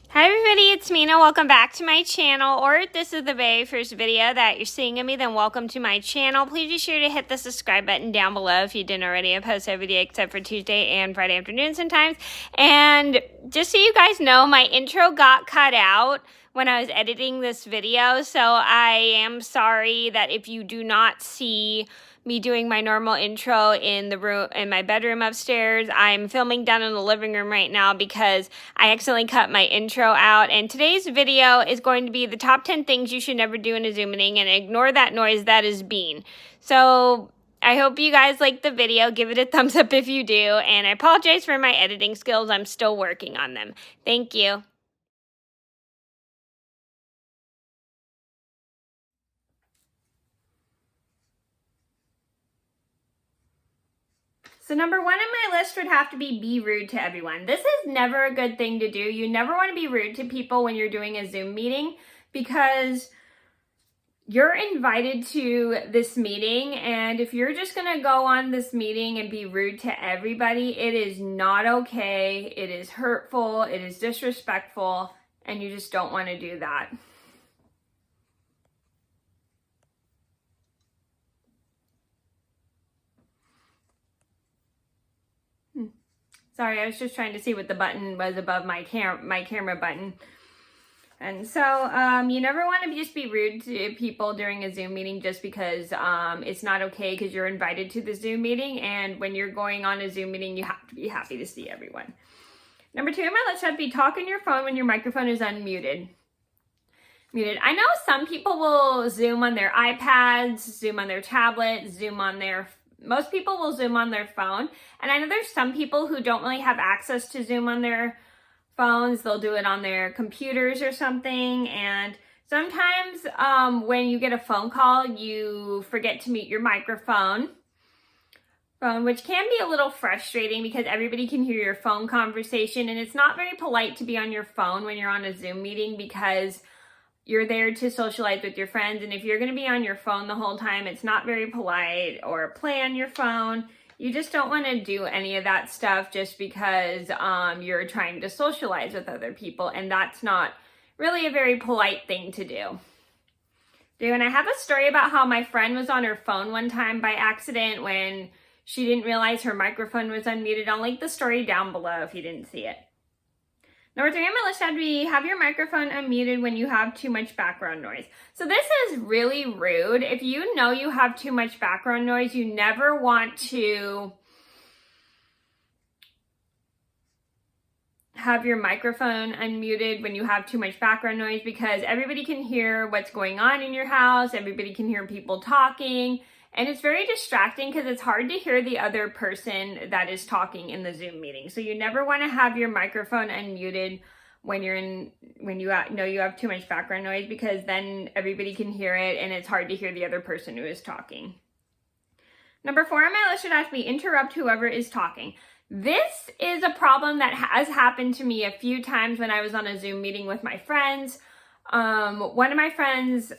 Hi everybody, it's Mena. Welcome back to my channel, or if this is the very first video that you're seeing of me, then welcome to my channel. Please be sure to hit the subscribe button down below if you didn't already. I post every day except for Tuesday and Friday afternoon sometimes. And just so you guys know, my intro got cut out when I was editing this video, so I am sorry that if you do not see me doing my normal intro in the room, in my bedroom upstairs. I'm filming down in the living room right now because I accidentally cut my intro out. And today's video is going to be the top 10 things you should never do in a Zoom meeting, and ignore that noise, that is Bean. So I hope you guys like the video. Give it a thumbs up if you do. And I apologize for my editing skills. I'm still working on them. Thank you. So number one on my list would have to be rude to everyone. This is never a good thing to do. You never want to be rude to people when you're doing a Zoom meeting, because you're invited to this meeting, and if you're just going to go on this meeting and be rude to everybody, it is not okay. It is hurtful. It is disrespectful, and you just don't want to do that. Sorry, I was just trying to see what the button was above my camera button. And so you never want to just be rude to people during a Zoom meeting just because it's not okay, because you're invited to the Zoom meeting, and when you're going on a Zoom meeting, you have to be happy to see everyone. Number two on my list would be talk on your phone when your microphone is unmuted. I know some people will Zoom on their iPads, Zoom on their tablets, most people will Zoom on their phone. And I know there's some people who don't really have access to Zoom on their phones. They'll do it on their computers or something. And sometimes when you get a phone call, you forget to mute your microphone, which can be a little frustrating because everybody can hear your phone conversation. And it's not very polite to be on your phone when you're on a Zoom meeting, because you're there to socialize with your friends, and if you're going to be on your phone the whole time, it's not very polite. Or play on your phone. You just don't want to do any of that stuff just because you're trying to socialize with other people, and that's not really a very polite thing to do. And I have a story about how my friend was on her phone one time by accident when she didn't realize her microphone was unmuted. I'll link the story down below if you didn't see it. Number three on my list would be have your microphone unmuted when you have too much background noise. So this is really rude. If you know you have too much background noise, you never want to have your microphone unmuted when you have too much background noise, because everybody can hear what's going on in your house. Everybody can hear people talking. And it's very distracting because it's hard to hear the other person that is talking in the Zoom meeting. So you never want to have your microphone unmuted when you know you have too much background noise, because then everybody can hear it and it's hard to hear the other person who is talking. Number four on my list should have to be interrupt whoever is talking. This is a problem that has happened to me a few times when I was on a Zoom meeting with my friends. One of my friends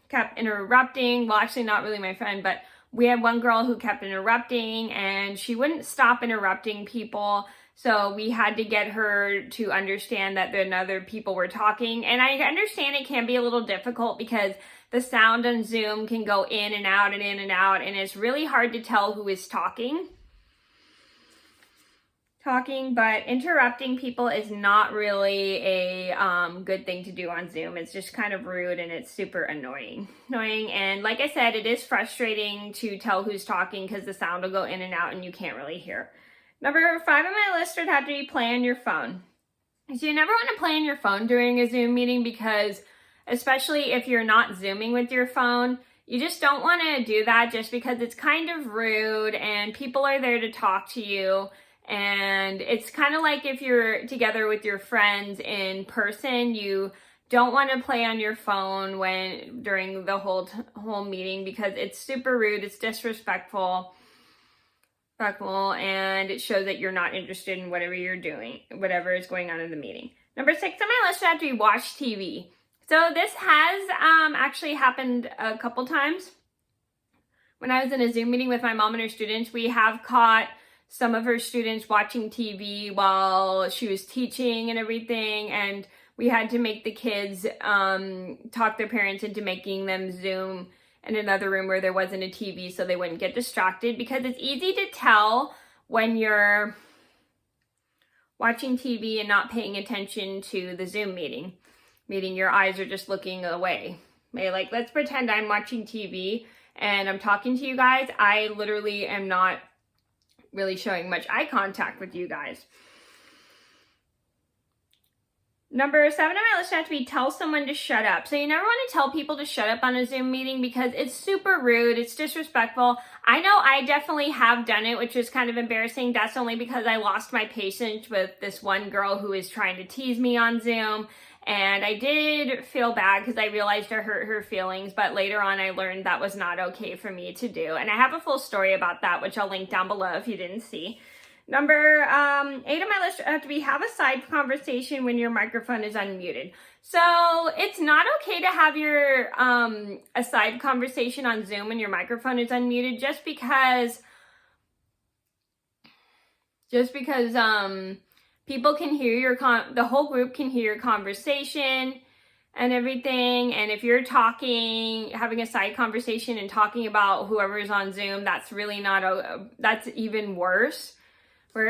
kept interrupting. Well, actually not really my friend, but we had one girl who kept interrupting, and she wouldn't stop interrupting people. So we had to get her to understand that the other people were talking. And I understand it can be a little difficult because the sound on Zoom can go in and out and in and out, and it's really hard to tell who is talking, but interrupting people is not really a good thing to do on Zoom. It's just kind of rude, and it's super annoying. And like I said, it is frustrating to tell who's talking because the sound will go in and out and you can't really hear. Number five on my list would have to be play on your phone. So you never want to play on your phone during a Zoom meeting, because especially if you're not Zooming with your phone, you just don't want to do that just because it's kind of rude and people are there to talk to you. And it's kind of like if you're together with your friends in person, you don't want to play on your phone during the whole meeting, because it's super rude, it's disrespectful, and it shows that you're not interested in whatever you're doing, whatever is going on in the meeting. Number six on my list would have to be watch TV. So this has actually happened a couple times when I was in a Zoom meeting with my mom and her students, we have caught some of her students watching TV while she was teaching and everything, and we had to make the kids talk their parents into making them Zoom in another room where there wasn't a TV so they wouldn't get distracted, because it's easy to tell when you're watching TV and not paying attention to the Zoom meeting, meaning your eyes are just looking away. Like, let's pretend I'm watching TV and I'm talking to you guys. I literally am not really showing much eye contact with you guys. Number 7 on my list has to be tell someone to shut up. So you never want to tell people to shut up on a Zoom meeting because it's super rude, it's disrespectful. I know I definitely have done it, which is kind of embarrassing. That's only because I lost my patience with this one girl who was trying to tease me on Zoom. And I did feel bad because I realized I hurt her feelings, but later on I learned that was not okay for me to do. And I have a full story about that, which I'll link down below if you didn't see. Number 8 on my list have to be have a side conversation when your microphone is unmuted. So it's not okay to have your a side conversation on Zoom when your microphone is unmuted, just because people can hear the whole group can hear your conversation and everything. And if you're talking, having a side conversation and talking about whoever is on Zoom, that's really not, that's even worse.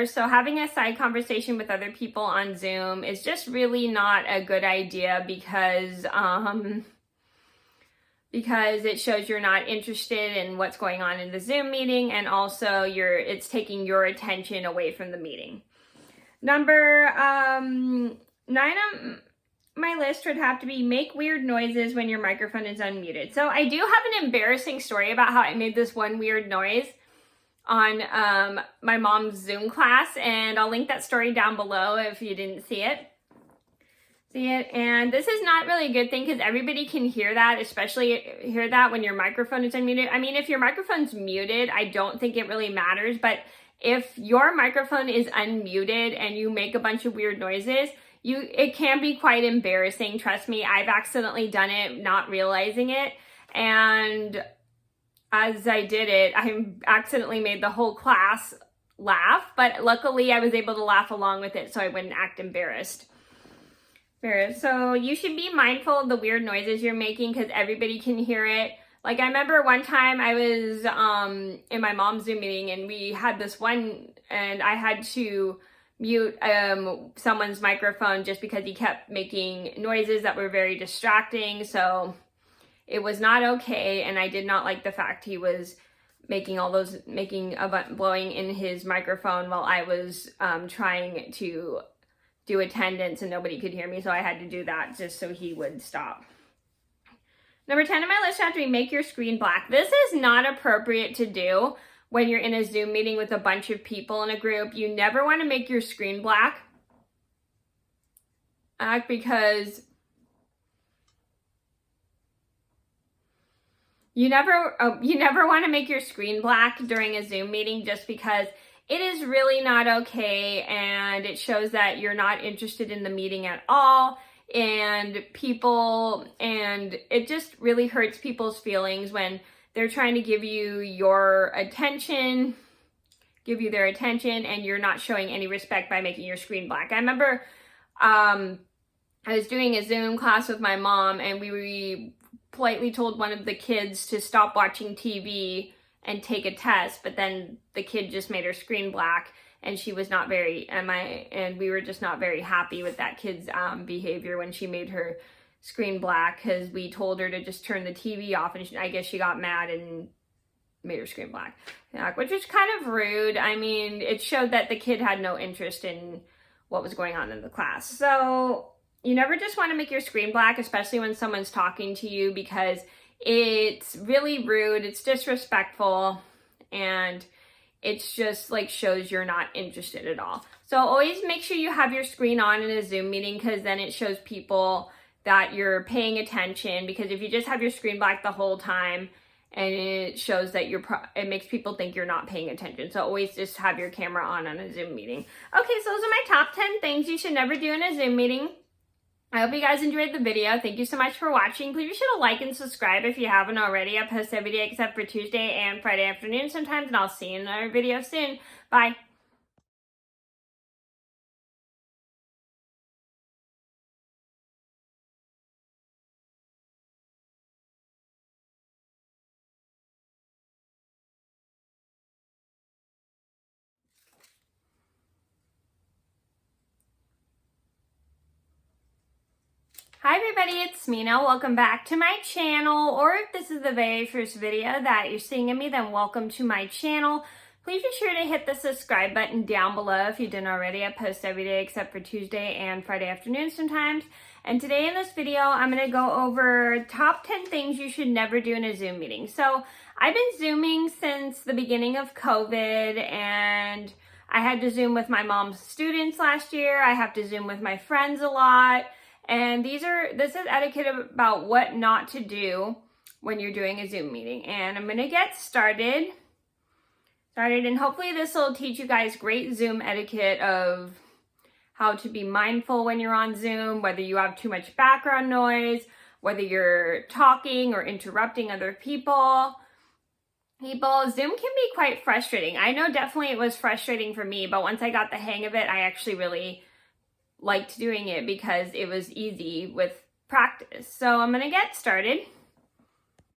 So having a side conversation with other people on Zoom is just really not a good idea, because it shows you're not interested in what's going on in the Zoom meeting, and also it's taking your attention away from the meeting. Number 9 on my list would have to be make weird noises when your microphone is unmuted. So I do have an embarrassing story about how I made this one weird noise on my mom's Zoom class, and I'll link that story down below if you didn't see it. And this is not really a good thing because everybody can hear that, especially hear that when your microphone is unmuted. I mean, if your microphone's muted, I don't think it really matters, but if your microphone is unmuted and you make a bunch of weird noises, it can be quite embarrassing. Trust me, I've accidentally done it, not realizing it, and as I did it, I accidentally made the whole class laugh, but luckily I was able to laugh along with it so I wouldn't act embarrassed. So you should be mindful of the weird noises you're making because everybody can hear it. Like, I remember one time I was in my mom's Zoom meeting, and we had this one, and I had to mute someone's microphone just because he kept making noises that were very distracting. So it was not okay, and I did not like the fact he was blowing in his microphone while I was trying to do attendance and nobody could hear me, so I had to do that just so he would stop. Number 10 on my list has to be make your screen black. This is not appropriate to do when you're in a Zoom meeting with a bunch of people in a group. You never want to make your screen black because you never want to make your screen black during a Zoom meeting, just because it is really not okay, and it shows that you're not interested in the meeting at all, and it just really hurts people's feelings when they're trying to give you their attention, and you're not showing any respect by making your screen black. I remember I was doing a Zoom class with my mom, and we politely told one of the kids to stop watching TV and take a test, but then the kid just made her screen black, and she was not very, and we were just not very happy with that kid's behavior when she made her screen black, because we told her to just turn the TV off, and I guess she got mad and made her screen black, which was kind of rude. I mean, it showed that the kid had no interest in what was going on in the class. So you never just want to make your screen black, especially when someone's talking to you, because it's really rude, it's disrespectful, and it's just like shows you're not interested at all. So always make sure you have your screen on in a Zoom meeting, because then it shows people that you're paying attention, because if you just have your screen black the whole time, and it shows that it makes people think you're not paying attention. So always just have your camera on a Zoom meeting. Okay, so those are my top 10 things you should never do in a Zoom meeting. I hope you guys enjoyed the video. Thank you so much for watching. Please be sure to like and subscribe if you haven't already. I post every day except for Tuesday and Friday afternoon sometimes, and I'll see you in another video soon. Bye. Hi everybody, it's Mena. Welcome back to my channel, or if this is the very first video that you're seeing of me, then welcome to my channel. Please be sure to hit the subscribe button down below if you didn't already. I post every day except for Tuesday and Friday afternoon sometimes. And today in this video, I'm going to go over top 10 things you should never do in a Zoom meeting. So I've been Zooming since the beginning of COVID, and I had to Zoom with my mom's students last year. I have to Zoom with my friends a lot. And this is etiquette about what not to do when you're doing a Zoom meeting. And I'm gonna get started, and hopefully this will teach you guys great Zoom etiquette of how to be mindful when you're on Zoom, whether you have too much background noise, whether you're talking or interrupting other people. Zoom can be quite frustrating. I know definitely it was frustrating for me, but once I got the hang of it, I actually really liked doing it because it was easy with practice. So I'm gonna get started.